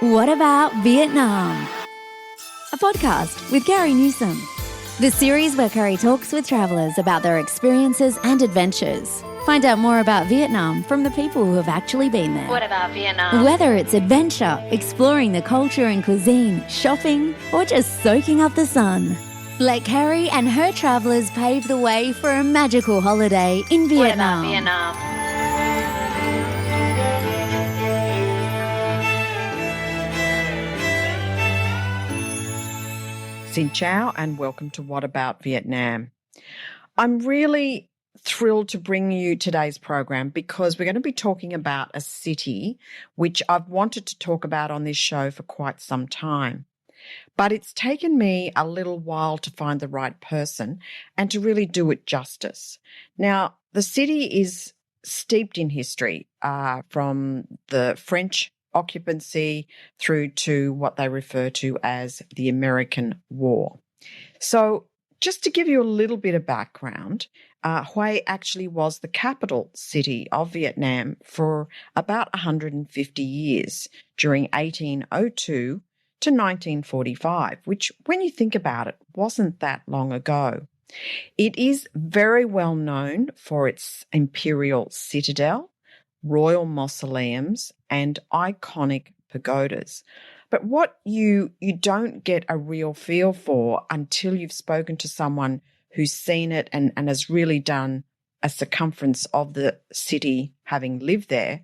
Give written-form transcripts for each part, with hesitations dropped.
What About Vietnam? A podcast with Carrie Newsom. The series where Carrie talks with travellers about their experiences and adventures. Find out more about Vietnam from the people who have actually been there. What about Vietnam? Whether it's adventure, exploring the culture and cuisine, shopping, or just soaking up the sun. Let Carrie and her travellers pave the way for a magical holiday in Vietnam. What about Vietnam? Xin chào and welcome to What About Vietnam. I'm really thrilled to bring you today's program because we're going to be talking about a city which I've wanted to talk about on this show for quite some time. But it's taken me a little while to find the right person and to really do it justice. Now, the city is steeped in history from the French occupancy through to what they refer to as the American War. So just to give you a little bit of background, Hue actually was the capital city of Vietnam for about 150 years during 1802 to 1945, which when you think about it, wasn't that long ago. It is very well known for its imperial citadel, royal mausoleums, and iconic pagodas. But what you don't get a real feel for until you've spoken to someone who's seen it and has really done a circumference of the city having lived there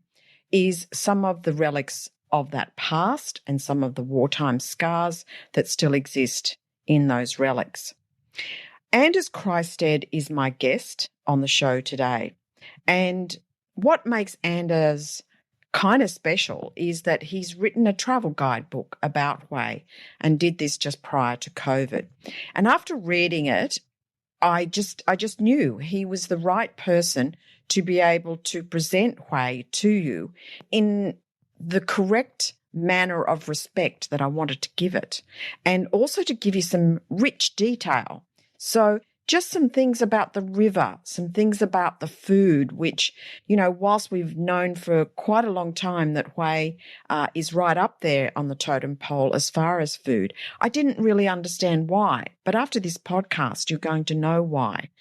is some of the relics of that past and some of the wartime scars that still exist in those relics. Anders Christed is my guest on the show today. And what makes Anders kind of special is that he's written a travel guidebook about Hue and did this just prior to COVID. And after reading it, I just knew he was the right person to be able to present Hue to you in the correct manner of respect that I wanted to give it, and also to give you some rich detail. So just some things about the river, some things about the food, which, whilst we've known for quite a long time that Hue is right up there on the totem pole as far as food, I didn't really understand why. But after this podcast, you're going to know why.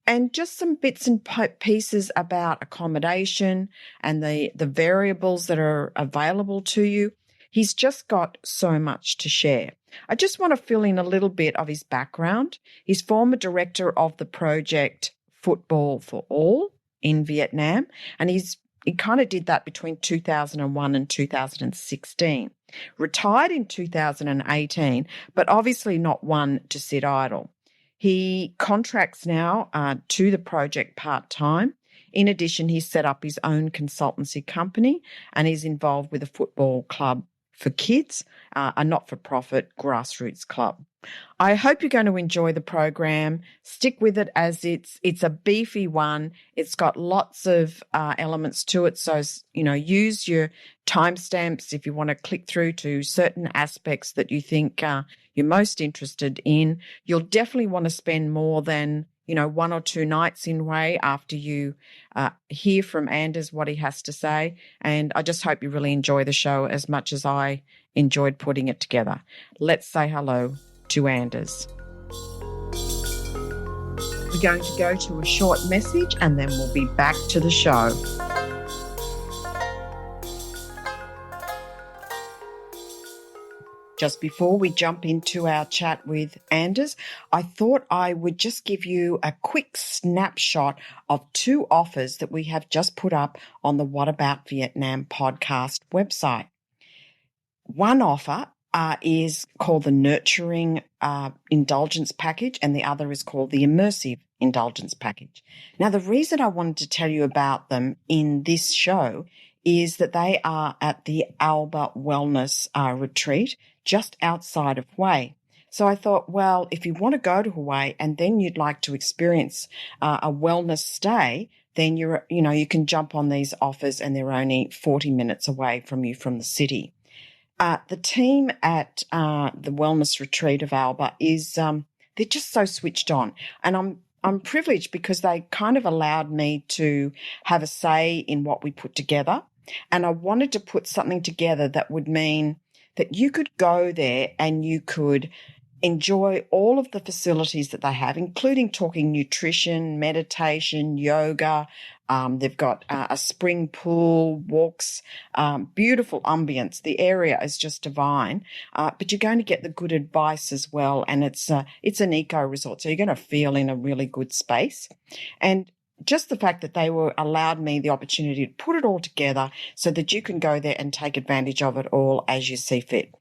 And just some bits and pieces about accommodation and the variables that are available to you. He's just got so much to share. I just want to fill in a little bit of his background. He's former director of the project Football for All in Vietnam, and he kind of did that between 2001 and 2016. Retired in 2018, but obviously not one to sit idle. He contracts now to the project part-time. In addition, he's set up his own consultancy company and is involved with a football club for kids, a not-for-profit grassroots club. I hope you're going to enjoy the program. Stick with it as it's a beefy one. It's got lots of elements to it. So, use your timestamps if you want to click through to certain aspects that you think you're most interested in. You'll definitely want to spend more than 1 or 2 nights in Hue after you hear from Anders what he has to say. And I just hope you really enjoy the show as much as I enjoyed putting it together. Let's say hello to Anders. We're going to go to a short message and then we'll be back to the show. Just before we jump into our chat with Anders, I thought I would just give you a quick snapshot of 2 offers that we have just put up on the What About Vietnam podcast website. One offer is called the Nurturing Indulgence Package, and the other is called the Immersive Indulgence Package. Now, the reason I wanted to tell you about them in this show is that they are at the Alba Wellness Retreat just outside of Hue. So I thought, well, if you want to go to Hue and then you'd like to experience a wellness stay, then you can jump on these offers and they're only 40 minutes away from you from the city. The team at the Wellness Retreat of Alba is they're just so switched on, and I'm privileged because they kind of allowed me to have a say in what we put together, and I wanted to put something together that would mean that you could go there and you could enjoy all of the facilities that they have, including talking nutrition, meditation, yoga. They've got a spring pool, walks, beautiful ambience. The area is just divine, but you're going to get the good advice as well. And it's an eco resort, so you're going to feel in a really good space. And just the fact that they allowed me the opportunity to put it all together so that you can go there and take advantage of it all as you see fit.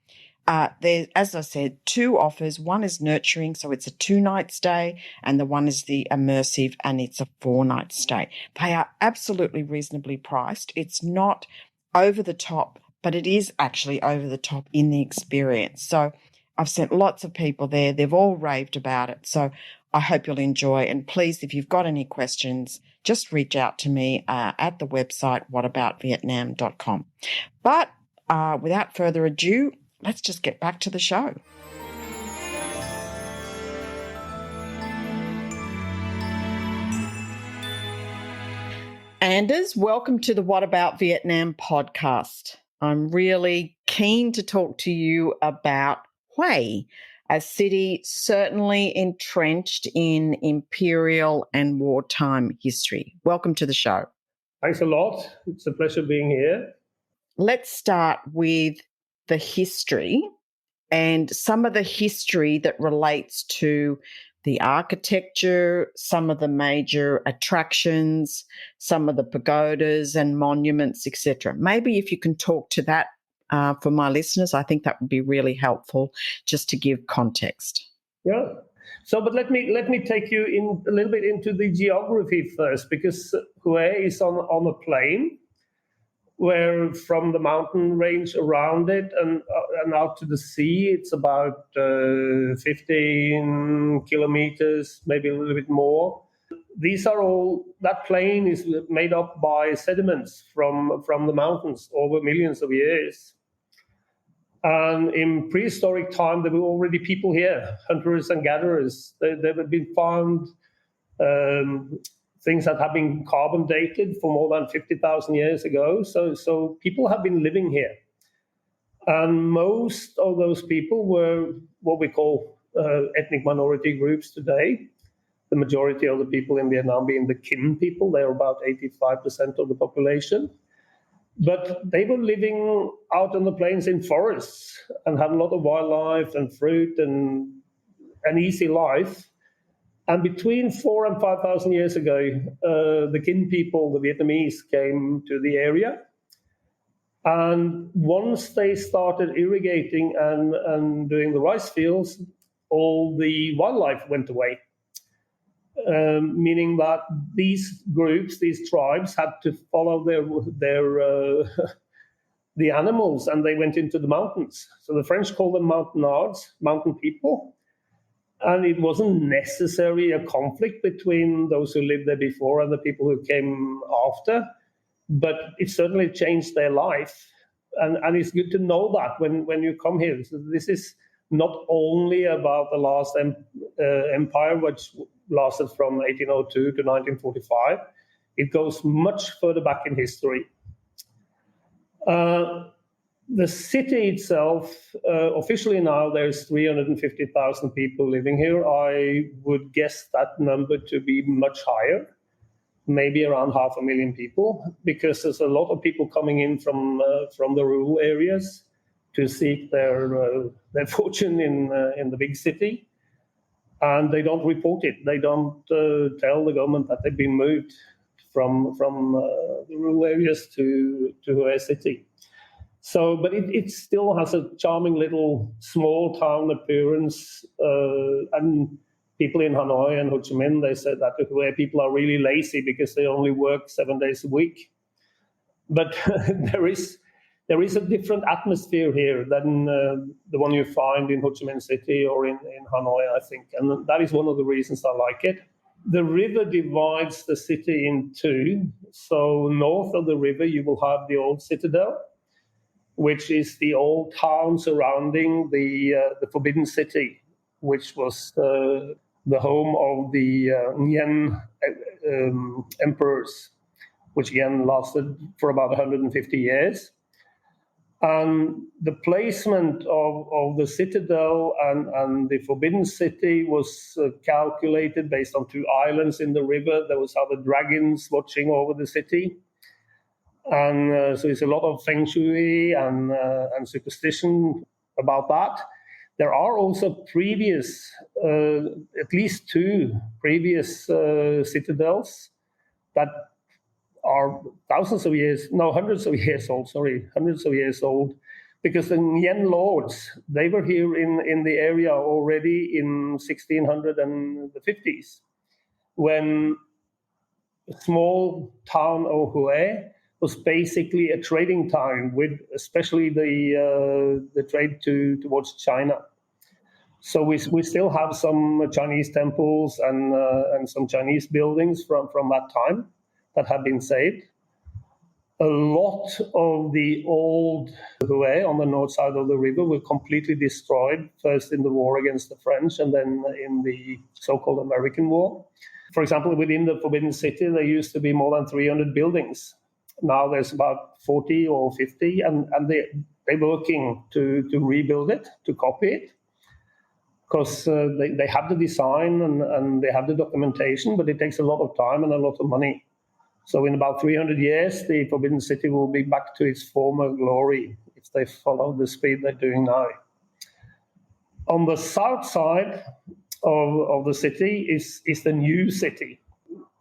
There's, as I said, 2 offers. One is nurturing, so it's a 2-night stay, and the one is the immersive, and it's a 4-night stay. They are absolutely reasonably priced. It's not over the top, but it is actually over the top in the experience. So I've sent lots of people there. They've all raved about it. So I hope you'll enjoy. And please, if you've got any questions, just reach out to me at the website whataboutvietnam.com. But without further ado, let's just get back to the show. Anders, welcome to the What About Vietnam podcast. I'm really keen to talk to you about Hue, a city certainly entrenched in imperial and wartime history. Welcome to the show. Thanks a lot. It's a pleasure being here. Let's start with the history and some of the history that relates to the architecture, some of the major attractions, some of the pagodas and monuments, etc. Maybe if you can talk to that for my listeners, I think that would be really helpful just to give context. Yeah. So, but let me take you in a little bit into the geography first, because Hue is on a plain where from the mountain range around it and out to the sea, it's about 15 kilometers, maybe a little bit more. That plain is made up by sediments from the mountains over millions of years. And in prehistoric time, there were already people here, hunters and gatherers. There have been found things that have been carbon dated for more than 50,000 years ago. So people have been living here. And most of those people were what we call ethnic minority groups today. The majority of the people in Vietnam being the Kin people. They're about 85% of the population. But they were living out on the plains in forests and had a lot of wildlife and fruit and an easy life. And between 4,000 and 5,000 years ago, the Kin people, the Vietnamese, came to the area. And once they started irrigating and doing the rice fields, all the wildlife went away. Meaning that these groups, these tribes, had to follow the animals, and they went into the mountains. So the French call them mountainards, mountain people. And it wasn't necessarily a conflict between those who lived there before and the people who came after, but it certainly changed their life. And it's good to know that when you come here. So this is not only about the last empire, which lasted from 1802 to 1945. It goes much further back in history. The city itself, officially now, there's 350,000 people living here. I would guess that number to be much higher, maybe around 500,000 people, because there's a lot of people coming in from the rural areas to seek their fortune in the big city. And they don't report it. They don't tell the government that they've been moved from the rural areas to a city. So, but it still has a charming little small town appearance. And people in Hanoi and Ho Chi Minh, they said that where people are really lazy because they only work 7 days a week. But there is a different atmosphere here than the one you find in Ho Chi Minh City or in Hanoi, I think. And that is one of the reasons I like it. The river divides the city in two. So north of the river, you will have the old citadel, which is the old town surrounding the Forbidden City, which was the home of the Nguyen emperors, which again lasted for about 150 years. And the placement of the citadel and the Forbidden City was calculated based on two islands in the river. There was other dragons watching over the city. And so it's a lot of feng shui and superstition about that. There are also previous, at least two previous citadels that are hundreds of years old, because the Nguyen lords, they were here in the area already in 1650s, when a small town of Hue was basically a trading town with especially the trade towards China. So we still have some Chinese temples and some Chinese buildings from that time that have been saved. A lot of the old Hue on the north side of the river were completely destroyed, first in the war against the French and then in the so-called American War. For example, within the Forbidden City, there used to be more than 300 buildings. Now there's about 40 or 50, and they're working to rebuild it, to copy it, because they have the design and they have the documentation, but it takes a lot of time and a lot of money. So in about 300 years, the Forbidden City will be back to its former glory if they follow the speed they're doing now. On the south side of the city is the new city.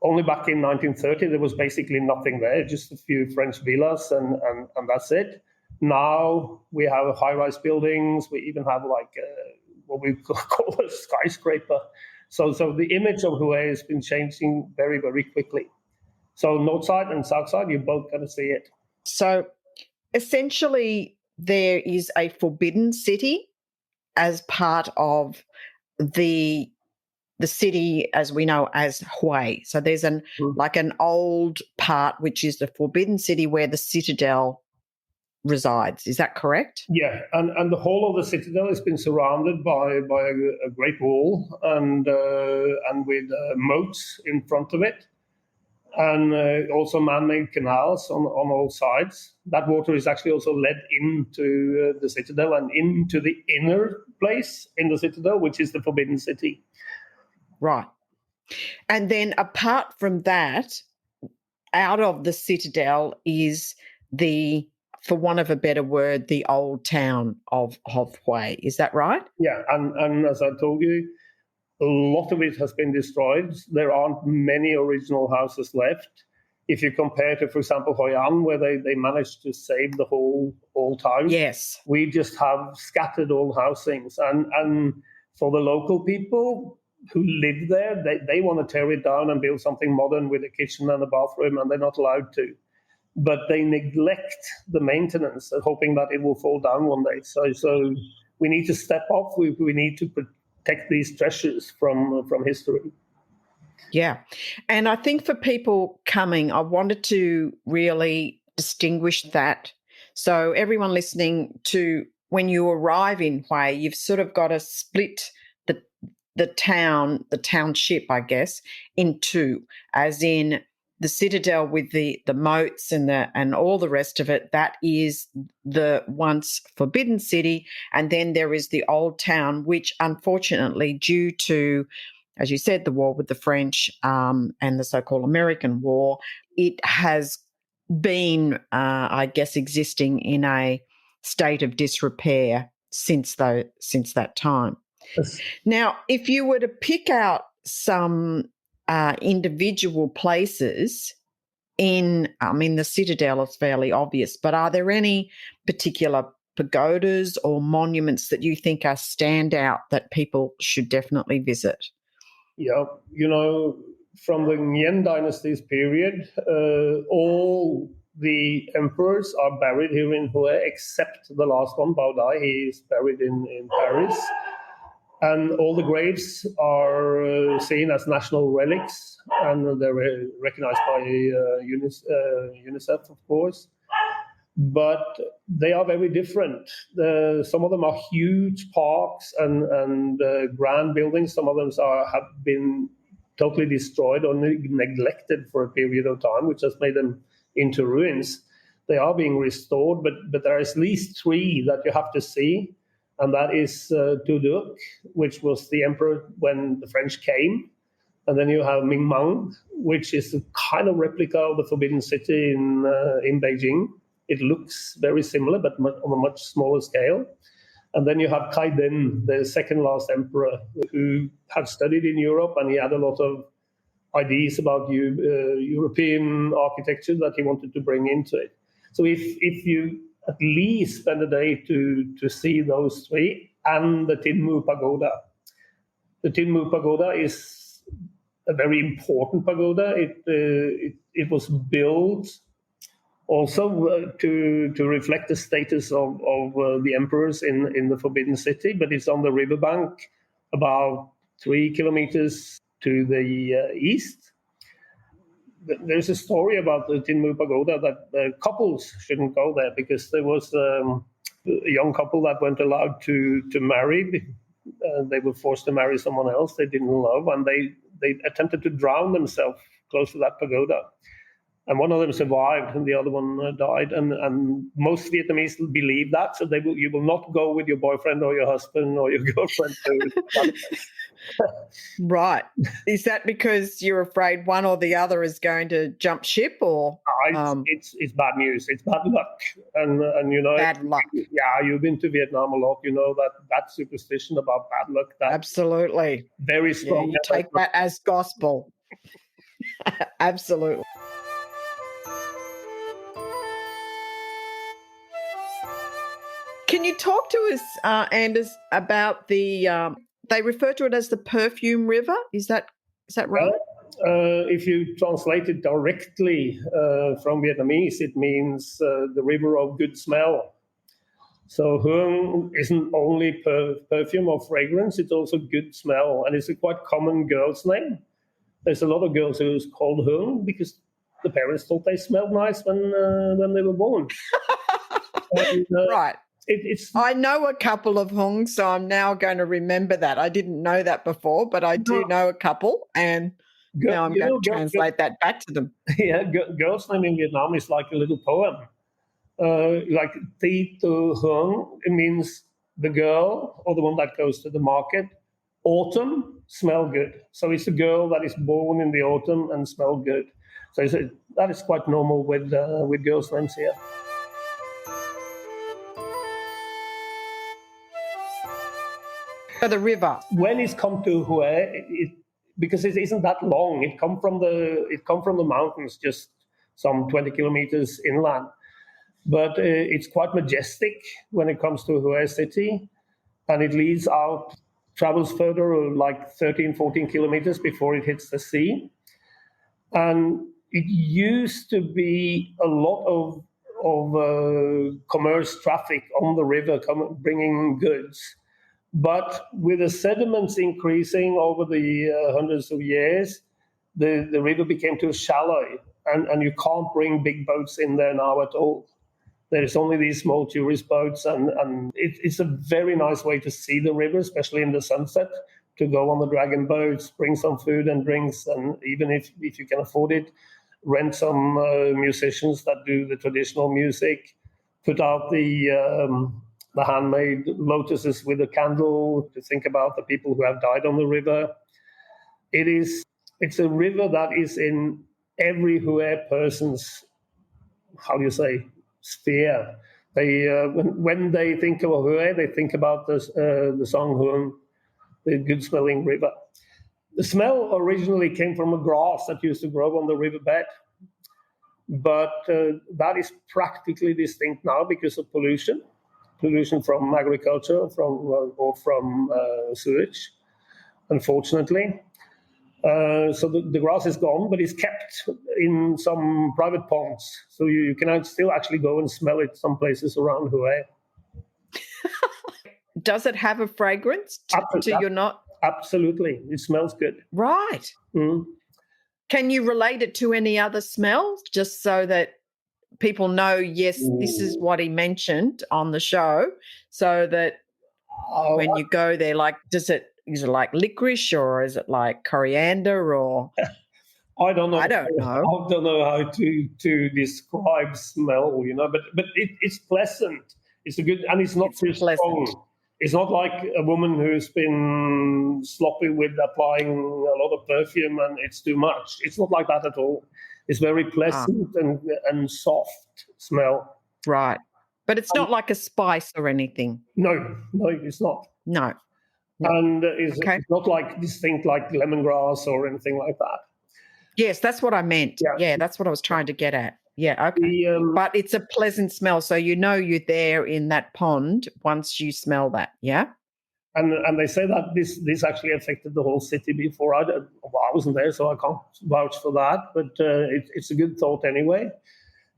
Only back in 1930, there was basically nothing there, just a few French villas and that's it. Now we have high-rise buildings. We even have what we call a skyscraper. So the image of Hue has been changing very, very quickly. So north side and south side, you're both going to see it. So essentially, there is a Forbidden City as part of the city as we know as Hue. So there's an old part which is the Forbidden City where the citadel resides. Is that correct? Yeah, and the whole of the citadel has been surrounded by a great wall and with moats in front of it. And also man-made canals on all sides. That water is actually also led into the citadel and into the inner place in the citadel, which is the Forbidden City. Right. And then apart from that, out of the citadel is for want of a better word, the old town of Hue. Is that right? Yeah, and as I told you, a lot of it has been destroyed. There aren't many original houses left. If you compare to, for example, Hoi An, where they managed to save the whole town. Yes. We just have scattered old housings. And for the local people who live there, they want to tear it down and build something modern with a kitchen and a bathroom, and they're not allowed to. But they neglect the maintenance, hoping that it will fall down one day. So we need to step up. We need to protect these treasures from history. Yeah. And I think for people coming, I wanted to really distinguish that. So everyone listening to, when you arrive in Hue, you've sort of got to split the township, I guess, in two, as in the citadel with the moats and all the rest of it. That is the once Forbidden City. And then there is the old town, which unfortunately, due to, as you said, the war with the French and the so-called American War, it has been, I guess, existing in a state of disrepair since that time. Yes. Now, if you were to pick out some individual places the citadel is fairly obvious, but are there any particular pagodas or monuments that you think are standout that people should definitely visit? Yeah, from the Nguyen dynasty's period, all the emperors are buried here in Hue, except the last one, Bao Dai. He is buried in Paris. And all the graves are seen as national relics, and they're recognized by UNICEF, of course. But they are very different. Some of them are huge parks and grand buildings. Some of them have been totally destroyed or neglected for a period of time, which has made them into ruins. They are being restored, but there are at least three that you have to see, and that is Tuduc, which was the emperor when the French came, and then you have Mingmang, which is a kind of replica of the Forbidden City in Beijing. It looks very similar, but on a much smaller scale. And then you have Kaiden, the second last emperor, who had studied in Europe, and he had a lot of ideas about European architecture that he wanted to bring into it. So if you at least spend a day to see those three and the Tinmu Pagoda. The Tinmu Pagoda is a very important pagoda. It was built also to reflect the status of the emperors in the Forbidden City, but it's on the riverbank about 3 kilometers to the east. There's a story about the Tinmu Pagoda that couples shouldn't go there because there was a young couple that weren't allowed to marry. They were forced to marry someone else they didn't love, and they attempted to drown themselves close to that pagoda. And one of them survived, and the other one died. And most Vietnamese believe that, so you will not go with your boyfriend or your husband or your girlfriend to. Right. Is that because you're afraid one or the other is going to jump ship, or? It's bad news. It's bad luck, and you know. Bad luck. Yeah, you've been to Vietnam a lot. You know that superstition about bad luck. That absolutely very strong. Yeah, you take that as gospel. Absolutely. Can you talk to us, Anders, about the? They refer to it as the Perfume River. Is that right? If you translate it directly from Vietnamese, it means the river of good smell. So Hương isn't only perfume or fragrance; it's also good smell, and it's a quite common girl's name. There's a lot of girls who's called Hương because the parents thought they smelled nice when they were born. And, right. I know a couple of Hung, so I'm now going to remember that. I didn't know that before, but I do know a couple, and now I'm going to translate that back to them. Yeah, girl's name in Vietnam is like a little poem. Like Thi Tu Hương, it means the girl or the one that goes to the market. Autumn, smell good. So it's a girl that is born in the autumn and smell good. So that is quite normal with girls' names here. The river. When it's come to Hue, because it isn't that long, it come from the mountains, just some 20 kilometers inland. But it's quite majestic when it comes to Hue city, and it leads out, travels further, like 13, 14 kilometers before it hits the sea. And it used to be a lot of commerce traffic on the river bringing goods. But with the sediments increasing over the hundreds of years, the river became too shallow, and you can't bring big boats in there now at all. There's only these small tourist boats, and it's a very nice way to see the river, especially in the sunset, to go on the dragon boats, bring some food and drinks, and even if you can afford it, rent some musicians that do the traditional music, put out the handmade lotuses with a candle to think about the people who have died on the river. It's a river that is in every Hue person's, how do you say, sphere. They when they think of Hue, they think about the song Hương, the good smelling river. The smell originally came from a grass that used to grow on the riverbed, but that is practically distinct now because of pollution from agriculture, or from sewage, unfortunately. So the grass is gone, but it's kept in some private ponds. So you can still actually go and smell it some places around Hue. Does it have a fragrance? You're not? Absolutely. It smells good. Right. Mm. Can you relate it to any other smells, just so that people know, yes, this is what he mentioned on the show, so that when you go there, like, is it like licorice, or is it like coriander, or? I don't know. I don't know. I don't know how to describe smell, but it's pleasant. It's a good, and it's not too strong. It's not like a woman who's been sloppy with applying a lot of perfume and it's too much. It's not like that at all. It's very pleasant and soft smell. Right. But it's not like a spice or anything. No, it's not. No. And it's not like distinct like lemongrass or anything like that. Yes, that's what I meant. Yeah, that's what I was trying to get at. Yeah, okay. But it's a pleasant smell, so you know you're there in that pond once you smell that, yeah? And they say that this actually affected the whole city before. I wasn't there, so I can't vouch for that, but it's a good thought anyway.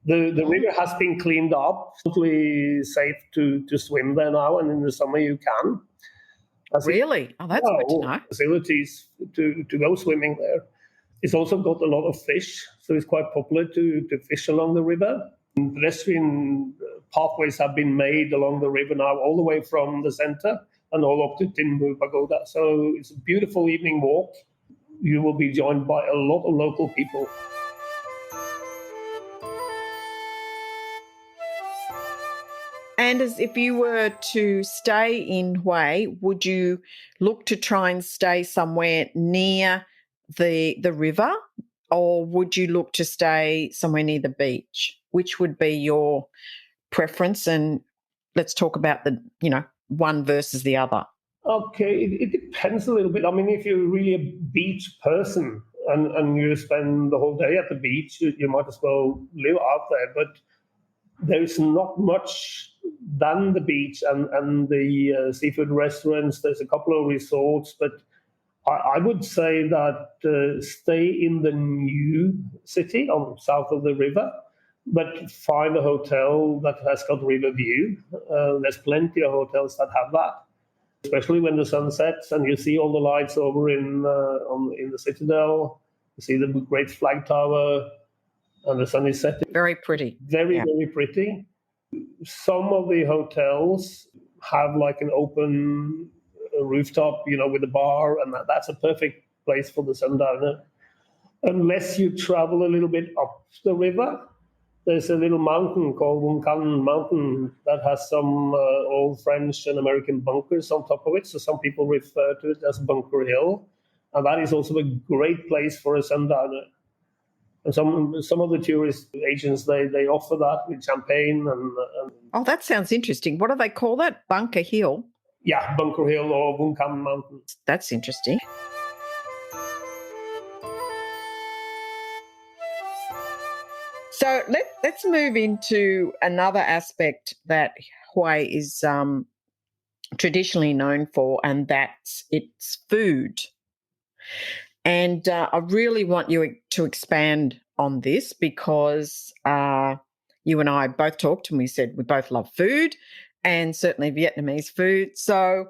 The river has been cleaned up. It's totally safe to swim there now, and in the summer you can. Really? Oh, that's good to know. Facilities to go swimming there. It's also got a lot of fish, so it's quite popular to fish along the river. Pedestrian pathways have been made along the river now, all the way from the center and all up to Tinbu Pagoda. So it's a beautiful evening walk. You will be joined by a lot of local people. And as if you were to stay in Hue, would you look to try and stay somewhere near the river, or would you look to stay somewhere near the beach? Which would be your preference? And let's talk about the, one versus the other. Okay, it depends a little bit. I mean, if you're really a beach person and you spend the whole day at the beach, you might as well live out there. But there's not much than the beach and the seafood restaurants. There's a couple of resorts, but I would say that stay in the new city on south of the river, but find a hotel that has got river view. There's plenty of hotels that have that, especially when the sun sets and you see all the lights over in the Citadel. You see the great flag tower and the sun is setting. Very pretty. Very pretty. Some of the hotels have like an open rooftop, with a bar, and that's a perfect place for the sundowner. Unless you travel a little bit up the river, there's a little mountain called Wunkan Mountain that has some old French and American bunkers on top of it. So some people refer to it as Bunker Hill, and that is also a great place for a sundowner. And some of the tourist agents they offer that with champagne and. Oh, that sounds interesting. What do they call that? Bunker Hill. Yeah, Bunker Hill or Wunkan Mountain. That's interesting. So let's move into another aspect that Hue is traditionally known for, and that's its food. And I really want you to expand on this because you and I both talked and we said we both love food, and certainly Vietnamese food. So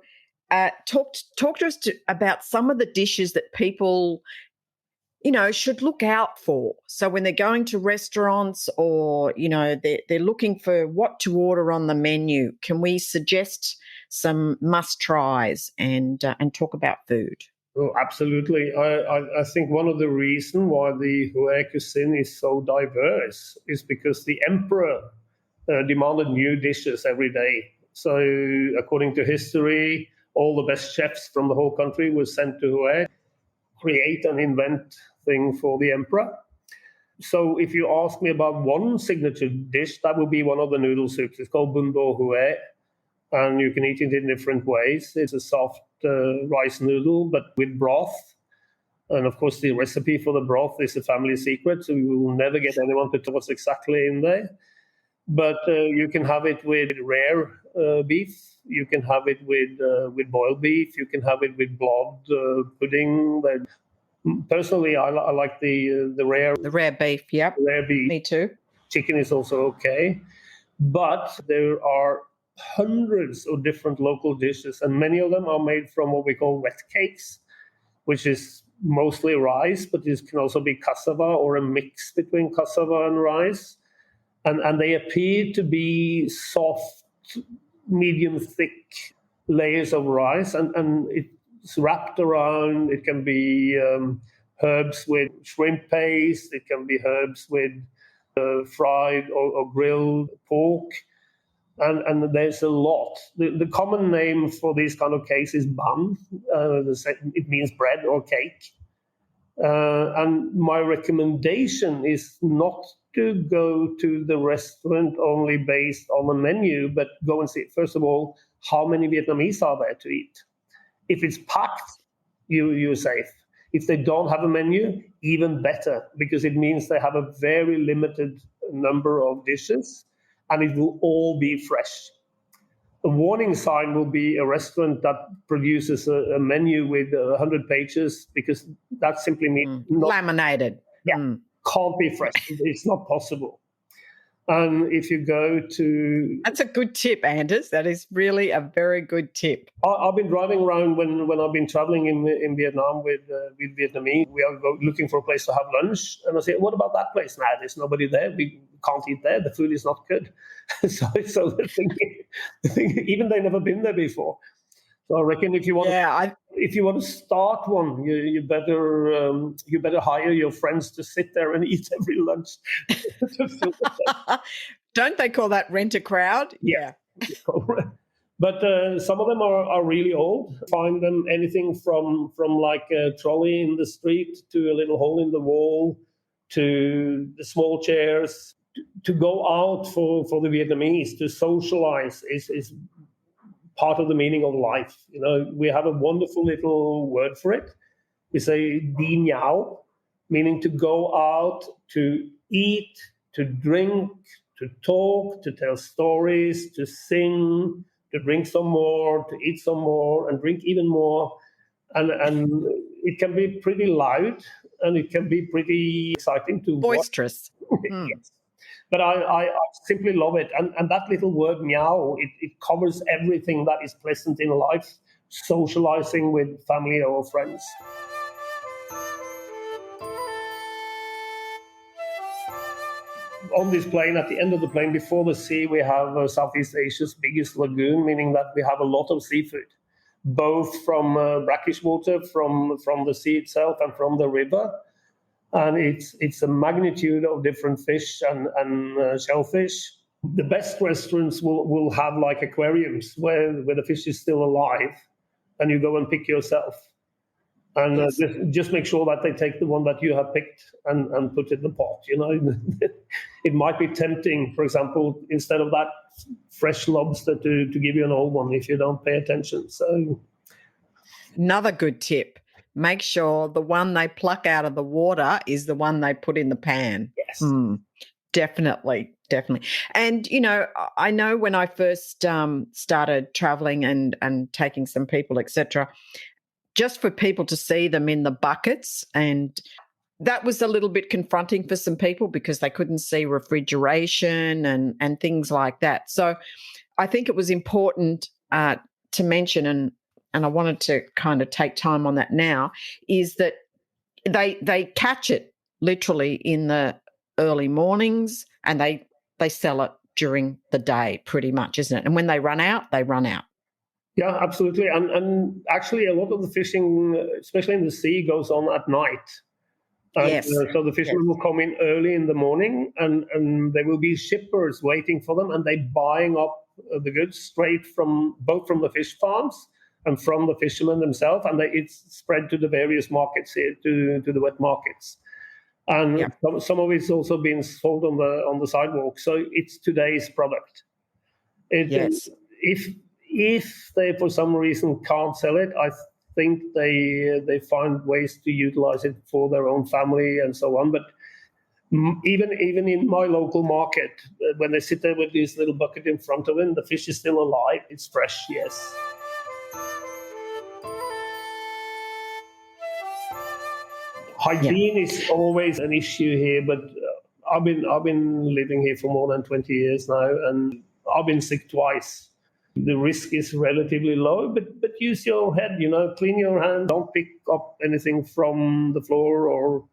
talk to us about some of the dishes that people, should look out for. So when they're going to restaurants or, they're looking for what to order on the menu, can we suggest some must-tries and talk about food? Oh, absolutely. I think one of the reasons why the Hue cuisine is so diverse is because the emperor demanded new dishes every day. So according to history, all the best chefs from the whole country were sent to Hue, create and invent thing for the emperor. So if you ask me about one signature dish, that would be one of the noodle soups. It's called Bun Bo Hue, and you can eat it in different ways. It's a soft rice noodle, but with broth. And of course, the recipe for the broth is a family secret, so you will never get anyone to tell what's exactly in there. But you can have it with rare beef. You can have it with boiled beef. You can have it with blood pudding. Personally, I like the rare beef. Yep, rare beef. Me too. Chicken is also okay, but there are hundreds of different local dishes, and many of them are made from what we call wet cakes, which is mostly rice, but this can also be cassava or a mix between cassava and rice. And they appear to be soft, medium thick layers of rice, and it's wrapped around. It can be herbs with shrimp paste. It can be herbs with fried or grilled pork. And there's a lot. The common name for these kind of cakes is bun. It means bread or cake. And my recommendation is not to go to the restaurant only based on the menu, but go and see, first of all, how many Vietnamese are there to eat. If it's packed, you're safe. If they don't have a menu, even better, because it means they have a very limited number of dishes, and it will all be fresh. A warning sign will be a restaurant that produces a menu with 100 pages, because that simply means laminated. Can't be fresh. It's not possible. And if you go to... That's a good tip, Anders. That is really a very good tip. I've been driving around when I've been traveling in Vietnam with Vietnamese. We are looking for a place to have lunch. And I say, what about that place? Nah, there's nobody there. We can't eat there. The food is not good. so the thing, even they've never been there before. So I reckon if you want to start one, you better hire your friends to sit there and eat every lunch. Don't they call that rent a crowd? Yeah. But some of them are really old. Find them anything from like a trolley in the street to a little hole in the wall to the small chairs. To go out for the Vietnamese to socialize is part of the meaning of life. You know, we have a wonderful little word for it. We say đi nhậu, meaning to go out, to eat, to drink, to talk, to tell stories, to sing, to drink some more, to eat some more, and drink even more. And it can be pretty loud, and it can be pretty exciting to boisterous. Yes. But I simply love it. And that little word meow, it covers everything that is pleasant in life, socializing with family or friends. On this plane, at the end of the plane, before the sea, we have Southeast Asia's biggest lagoon, meaning that we have a lot of seafood, both from brackish water, from the sea itself, and from the river. And it's a magnitude of different fish and shellfish. The best restaurants will have like aquariums where the fish is still alive, and you go and pick yourself. And Yes. Just make sure that they take the one that you have picked and put in the pot. You know, it might be tempting, for example, instead of that fresh lobster to give you an old one if you don't pay attention. So another good tip. Make sure the one they pluck out of the water is the one they put in the pan. yes. Definitely. And, you know, I know when I first started traveling and taking some people, etc., just for people to see them in the buckets, and that was a little bit confronting for some people because they couldn't see refrigeration and things like that. So I think it was important to mention, and I wanted to kind of take time on that now, is that they catch it literally in the early mornings, and they sell it during the day pretty much, isn't it? And when they run out, they run out. Yeah, absolutely. And actually, a lot of the fishing, especially in the sea, goes on at night. And, Yes. So the fishermen will come in early in the morning, and there will be shippers waiting for them, and they buying up the goods straight from both from the fish farms and from the fishermen themselves, and it's spread to the various markets here, to the wet markets. And Yeah. some of it's also being sold on the sidewalk. So it's today's product. Yes. If they for some reason can't sell it, I think they find ways to utilize it for their own family and so on. But even in my local market, when they sit there with this little bucket in front of them, the fish is still alive. It's fresh, yes. Hygiene is always an issue here, but I've been living here for more than 20 years now, and I've been sick twice. The risk is relatively low, but use your head, clean your hands, don't pick up anything from the floor or...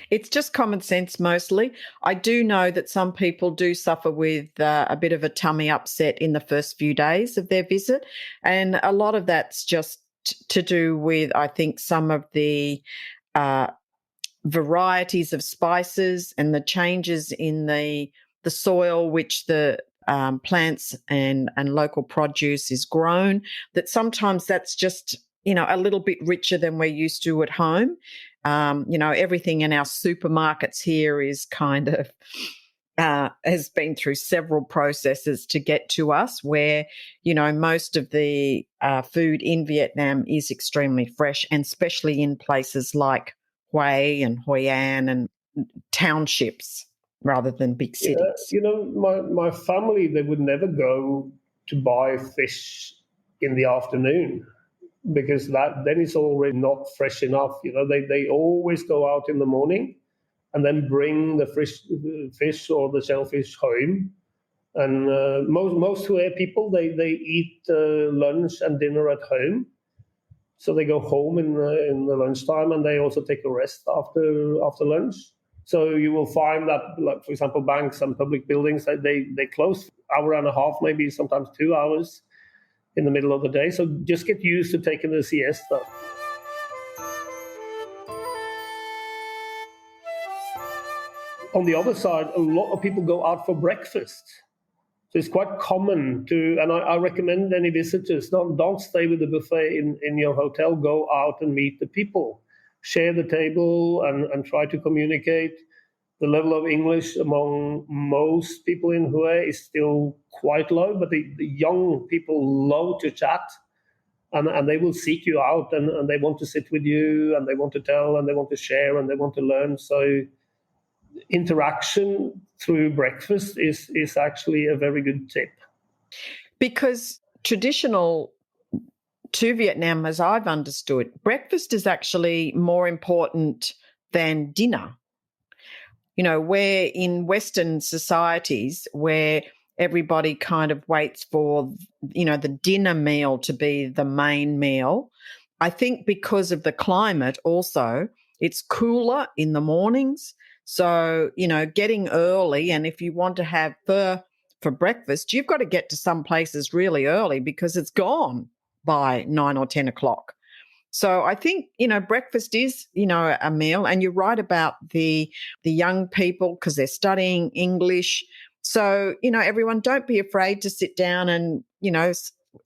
It's just common sense mostly. I do know that some people do suffer with a bit of a tummy upset in the first few days of their visit, and a lot of that's just to do with, I think, some of the varieties of spices and the changes in the soil which the plants and local produce is grown, that sometimes that's just, a little bit richer than we're used to at home. Everything in our supermarkets here is kind of has been through several processes to get to us, where, most of the food in Vietnam is extremely fresh, and especially in places like Hue and Hoi An and townships rather than big cities. My family, they would never go to buy fish in the afternoon, because then it's already not fresh enough. They always go out in the morning and then bring the fish or the shellfish home. And most Hue people, they eat lunch and dinner at home. So they go home in the lunchtime, and they also take a rest after lunch. So you will find that, like, for example, banks and public buildings, they close hour and a half, maybe sometimes 2 hours in the middle of the day. So just get used to taking the siesta. On the other side, a lot of people go out for breakfast. So it's quite common and I recommend any visitors, don't stay with the buffet in your hotel, go out and meet the people. Share the table and try to communicate. The level of English among most people in Hue is still quite low, but the young people love to chat, and they will seek you out, and they want to sit with you, and they want to tell, and they want to share, and they want to learn. So interaction through breakfast is actually a very good tip. Because traditional to Vietnam, as I've understood, breakfast is actually more important than dinner. Where in Western societies, where everybody kind of waits for, the dinner meal to be the main meal, I think because of the climate also, it's cooler in the mornings. So, getting early, and if you want to have pho for breakfast, you've got to get to some places really early because it's gone by 9 or 10 o'clock. So I think, breakfast is, a meal. And you're right about the young people, because they're studying English. So, everyone, don't be afraid to sit down and,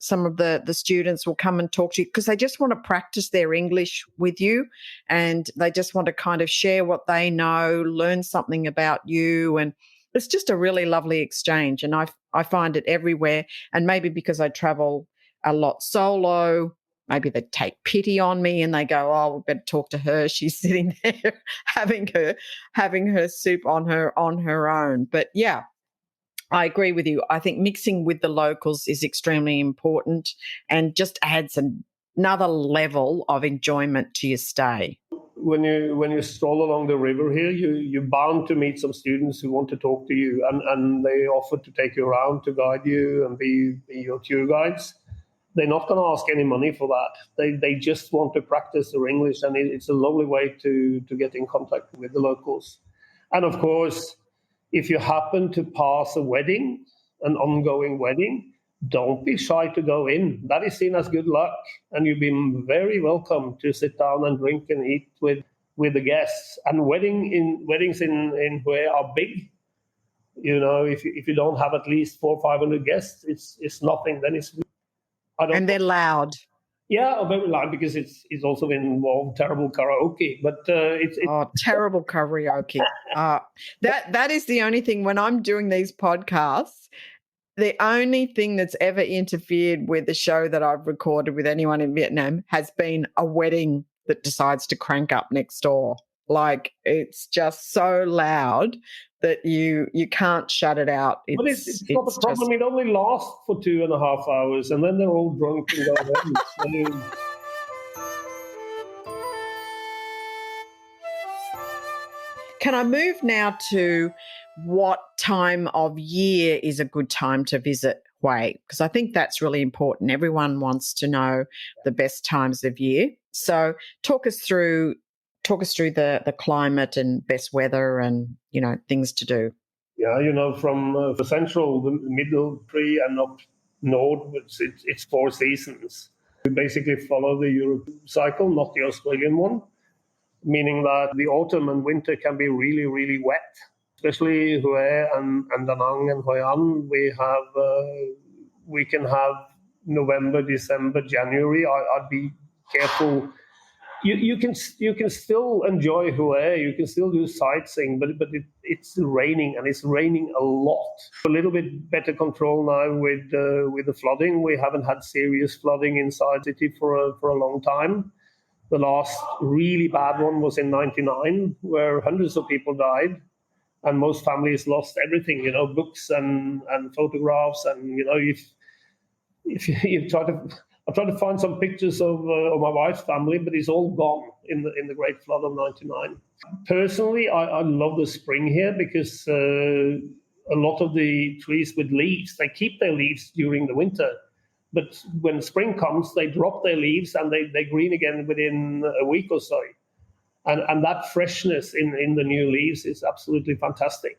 some of the students will come and talk to you because they just want to practice their English with you, and they just want to kind of share what they know, learn something about you. And it's just a really lovely exchange. And I find it everywhere. And maybe because I travel a lot solo, maybe they take pity on me and they go, oh, we better talk to her. She's sitting there having her soup on her own. But yeah, I agree with you. I think mixing with the locals is extremely important and just adds another level of enjoyment to your stay. When you stroll along the river here, you're bound to meet some students who want to talk to you, and they offer to take you around, to guide you and be your tour guides. They're not going to ask any money for that. They just want to practice their English, and it's a lovely way to get in contact with the locals. And of course, if you happen to pass an ongoing wedding, don't be shy to go in. That is seen as good luck, and you've been very welcome to sit down and drink and eat with the guests. And weddings in Hue are big. If you don't have at least 400 or 500 guests, it's nothing. Then and they're loud. Yeah, very loud, because it's also involved terrible karaoke. But it's terrible karaoke. That is the only thing when I'm doing these podcasts. The only thing that's ever interfered with the show that I've recorded with anyone in Vietnam has been a wedding that decides to crank up next door. Like, it's just so loud that you can't shut it out. But it's not a problem. It only lasts for 2.5 hours, and then they're all drunk and go home. Can I move now to what time of year is a good time to visit Hue? Because I think that's really important. Everyone wants to know the best times of year. So talk us through the climate and best weather and, things to do. Yeah, from the central, the middle tree and up north, it's 4 seasons. We basically follow the Europe cycle, not the Australian one. meaning that the autumn and winter can be really, really wet. Especially Hue and Da Nang and Hoi An, we can have November, December, January. I'd be careful. You can still enjoy Hue, you can still do sightseeing, but it's raining, and it's raining a lot. A little bit better control now with the flooding. We haven't had serious flooding inside the city for a long time. The last really bad one was in '99, where hundreds of people died, and most families lost everything. Books and photographs, and if you try to. I tried to find some pictures of my wife's family, but it's all gone in the Great Flood of '99. Personally, I love the spring here because a lot of the trees with leaves, they keep their leaves during the winter. But when spring comes, they drop their leaves and they green again within a week or so. And that freshness in the new leaves is absolutely fantastic.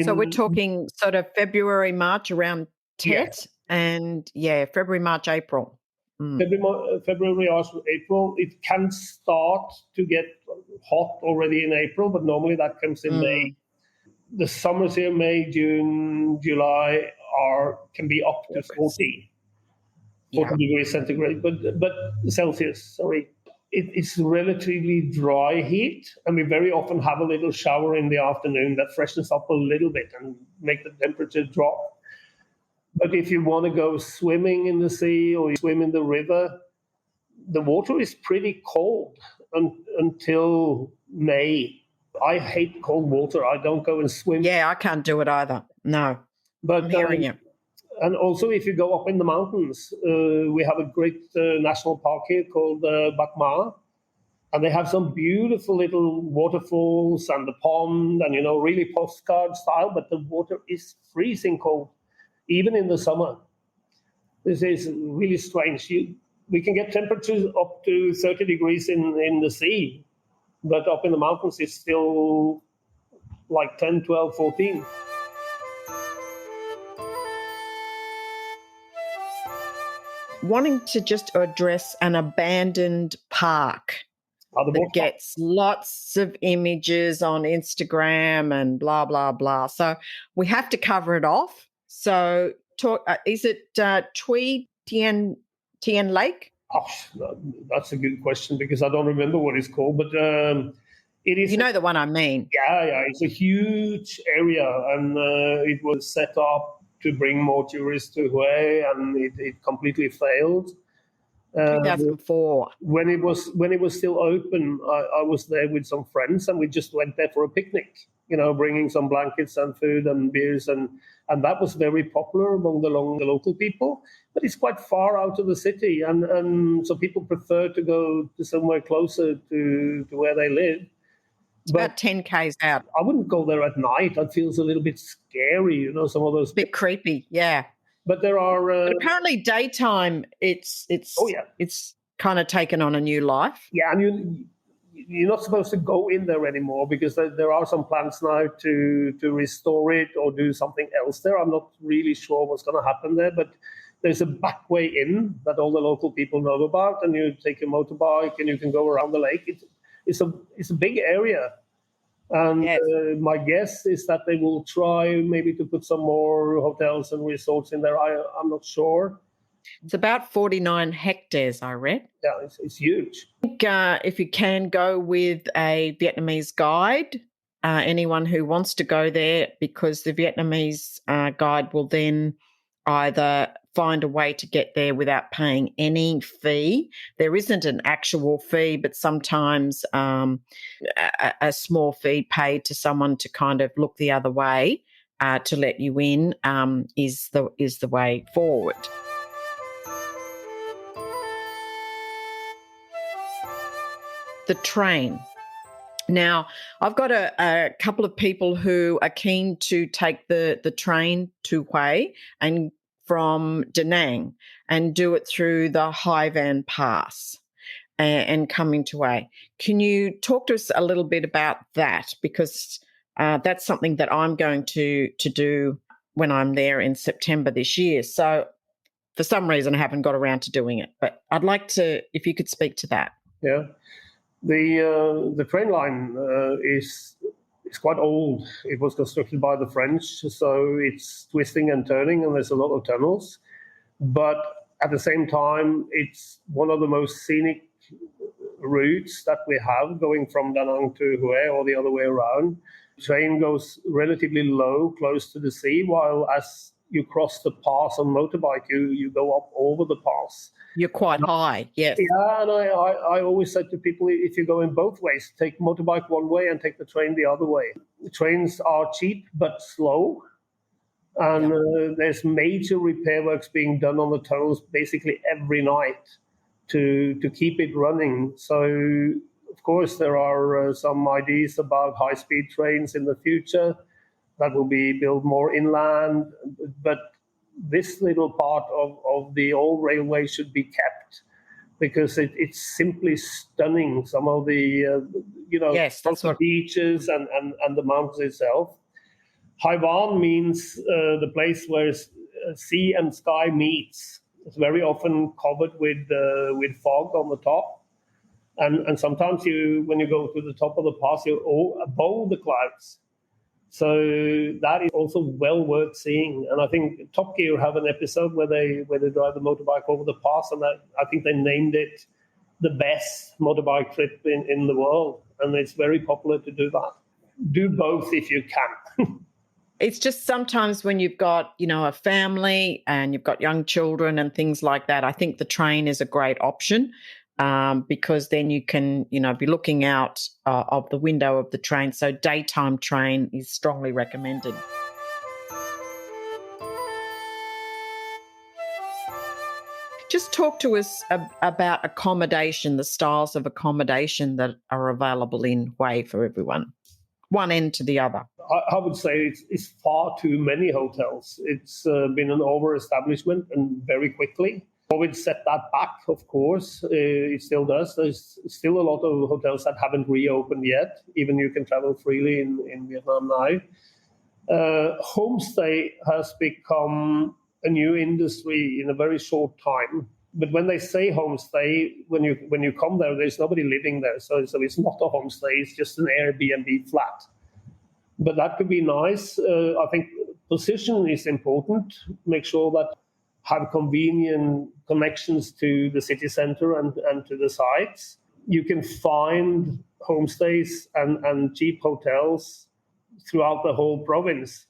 So we're talking sort of February, March around Tet. Yeah. And February, March, April. February, March, April. It can start to get hot already in April, but normally that comes in May. The summers here, May, June, July, can be up to 40 degrees centigrade, but Celsius. Sorry, it's relatively dry heat, and we very often have a little shower in the afternoon that freshens up a little bit and make the temperature drop. But if you want to go swimming in the sea or you swim in the river, the water is pretty cold until May. I hate cold water. I don't go and swim. Yeah, I can't do it either. No, but I'm hearing you. And also, if you go up in the mountains, we have a great national park here called Bac Ma. And they have some beautiful little waterfalls and the pond and, really postcard style, but the water is freezing cold. Even in the summer. This is really strange. We can get temperatures up to 30 degrees in the sea, but up in the mountains it's still like 10, 12, 14. Wanting to just address an abandoned park that gets lots of images on Instagram and blah, blah, blah. So we have to cover it off. So, is it Tui Tien Lake? Oh, that's a good question because I don't remember what it's called, but it is. You know the one I mean? Yeah, it's a huge area, and it was set up to bring more tourists to Hue, and it completely failed. 2004. When it was still open, I was there with some friends, and we just went there for a picnic. Bringing some blankets and food and beers, and that was very popular among the local people. But it's quite far out of the city, and so people prefer to go to somewhere closer to where they live. It's about 10 Ks out. I wouldn't go there at night. That feels a little bit scary, some of those. Bit creepy, yeah. But there are. But apparently, daytime, it's kind of taken on a new life. Yeah, and you're not supposed to go in there anymore because there are some plans now to restore it or do something else there. I'm not really sure what's going to happen there, but there's a back way in that all the local people know about, and you take a motorbike and you can go around the lake. It's a big area, and yes. My guess is that they will try maybe to put some more hotels and resorts in there. I'm not sure. It's about 49 hectares, I read. Yeah, it's huge. I think if you can go with a Vietnamese guide, anyone who wants to go there, because the Vietnamese guide will then either find a way to get there without paying any fee. There isn't an actual fee, but sometimes a small fee paid to someone to kind of look the other way to let you in is the way forward. The train. Now, I've got a couple of people who are keen to take the train to Hue and from Da Nang and do it through the Hai Van Pass and come into Hue. Can you talk to us a little bit about that? Because that's something that I'm going to do when I'm there in September this year. So for some reason, I haven't got around to doing it, but I'd like to, if you could speak to that. Yeah. The train line is quite old. It was constructed by the French, so it's twisting and turning, and there's a lot of tunnels. But at the same time, it's one of the most scenic routes that we have going from Da Nang to Hue or the other way around. The train goes relatively low, close to the sea, while as you cross the pass on motorbike, you go up over the pass. You're quite high, yes. Yeah, and I always said to people, if you're going both ways, take motorbike one way and take the train the other way. The trains are cheap but slow, and there's major repair works being done on the tunnels basically every night to keep it running. So, of course, there are some ideas about high-speed trains in the future that will be built more inland, but this little part of the old railway should be kept because it's simply stunning. Some of the, Yes, that's what... beaches and the mountains itself. Haiwan means the place where sea and sky meets. It's very often covered with fog on the top. And sometimes when you go to the top of the pass, you're above the clouds. So that is also well worth seeing. And I think Top Gear have an episode where they drive the motorbike over the pass, and I think they named it the best motorbike trip in the world. And it's very popular to do that. Do both if you can. It's just sometimes when you've got, a family and you've got young children and things like that, I think the train is a great option. Because then you can, be looking out of the window of the train. So daytime train is strongly recommended. Just talk to us about accommodation, the styles of accommodation that are available in Hue for everyone, one end to the other. I would say it's far too many hotels. It's been an over-establishment and very quickly. COVID set that back, of course. It still does. There's still a lot of hotels that haven't reopened yet. Even you can travel freely in Vietnam now. Homestay has become a new industry in a very short time. But when they say homestay, when you come there, there's nobody living there. So it's not a homestay. It's just an Airbnb flat. But that could be nice. I think position is important. Make sure that have convenient connections to the city center and to the sites. You can find homestays and cheap hotels throughout the whole province,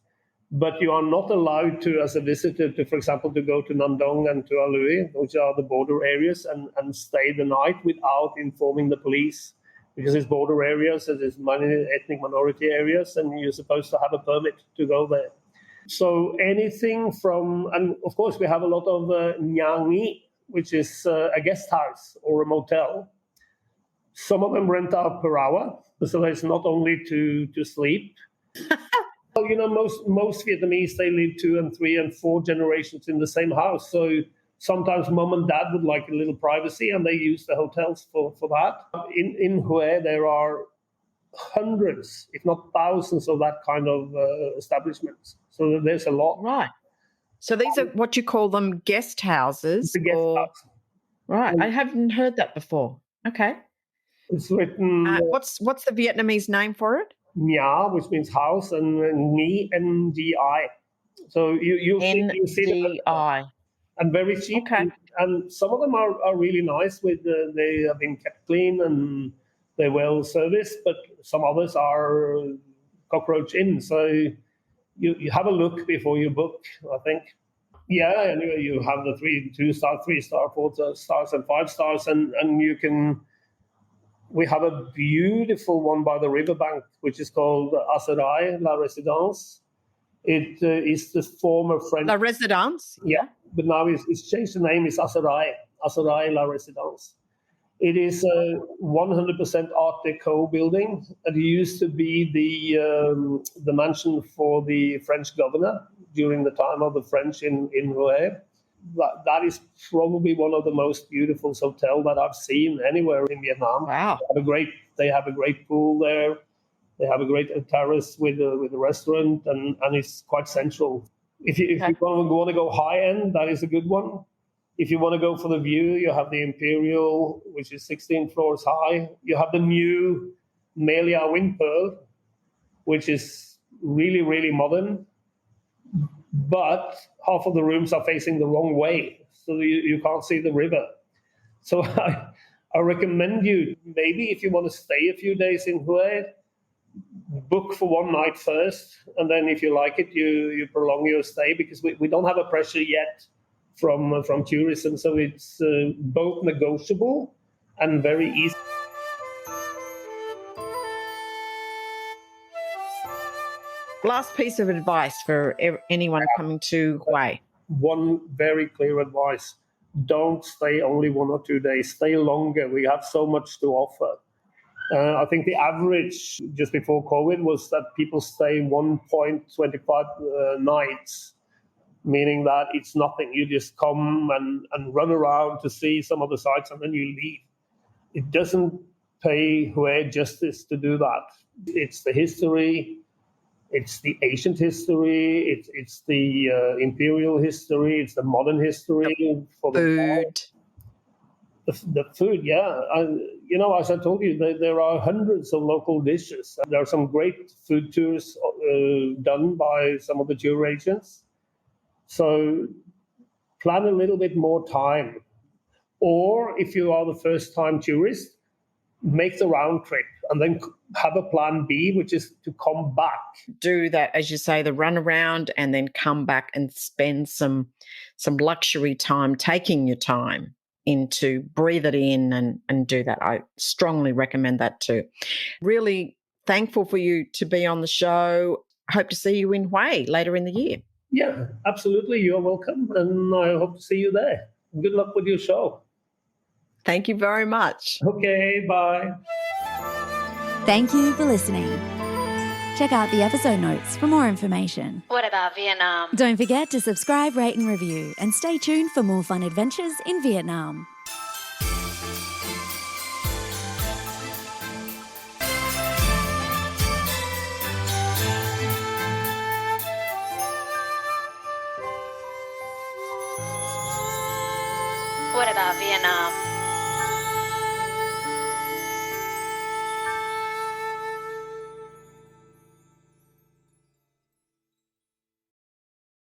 but you are not allowed to, as a visitor, to, for example, to go to Nam Dong and to A Lui, which are the border areas, and stay the night without informing the police, because it's border areas, it's ethnic minority areas, and you're supposed to have a permit to go there. So anything from, and of course we have a lot of Nha Ngi, which is a guest house or a motel. Some of them rent out per hour, so it's not only to sleep. Well, most Vietnamese, they live 2 and 3 and 4 generations in the same house. So sometimes mom and dad would like a little privacy, and they use the hotels for that. In Hue, there are hundreds, if not thousands, of that kind of establishments. So there's a lot. Right. So these are what you call them guest houses? The guest house. Right. I haven't heard that before. Okay. It's written... what's the Vietnamese name for it? Nha, which means house, and Ngi, N-G-I. So you see N-G-I. And very cheap. Okay. And some of them are really nice. They have been kept clean and they're well serviced, but some others are cockroach in. So you have a look before you book, I think. Yeah, anyway, you have the 2-star, 3-star, 4 stars, and 5 stars, and you can. We have a beautiful one by the riverbank, which is called Aserai La Residence. It is the former French. La Residence? Yeah, but now it's changed the name. It's Aserai La Residence. It is a 100% Art Deco building. It used to be the mansion for the French governor during the time of the French in Hue. That is probably one of the most beautiful hotels that I've seen anywhere in Vietnam. Wow! They have a great pool there. They have a great terrace with a restaurant, and it's quite central. If you want to go high end, that is a good one. If you want to go for the view, you have the Imperial, which is 16 floors high. You have the new Melia Windpearl, which is really, really modern. But half of the rooms are facing the wrong way, so you can't see the river. So I recommend you, maybe if you want to stay a few days in Hue, book for one night first, and then if you like it, you prolong your stay, because we don't have a pressure yet from tourism, so it's both negotiable and very easy. Last piece of advice for anyone coming to Hue. One very clear advice: don't stay only 1 or 2 days, stay longer. We have so much to offer. I think the average just before COVID was that people stay 1.25 nights, meaning that it's nothing. You just come and run around to see some of the sites and then you leave. It doesn't pay Hue justice to do that. It's the history, it's the ancient history, it's the imperial history, it's the modern history. For Food. The food, yeah. As I told you, there are hundreds of local dishes. There are some great food tours done by some of the tour agents. So plan a little bit more time. Or if you are the first-time tourist, make the round trip and then have a plan B, which is to come back. Do that, as you say, the run around, and then come back and spend some luxury time, taking your time into breathe it in and do that. I strongly recommend that too. Really thankful for you to be on the show. Hope to see you in Hue later in the year. Yeah, absolutely. You're welcome. And I hope to see you there. Good luck with your show. Thank you very much. Okay, bye. Thank you for listening. Check out the episode notes for more information. What about Vietnam? Don't forget to subscribe, rate and review, and stay tuned for more fun adventures in Vietnam. What about Vietnam?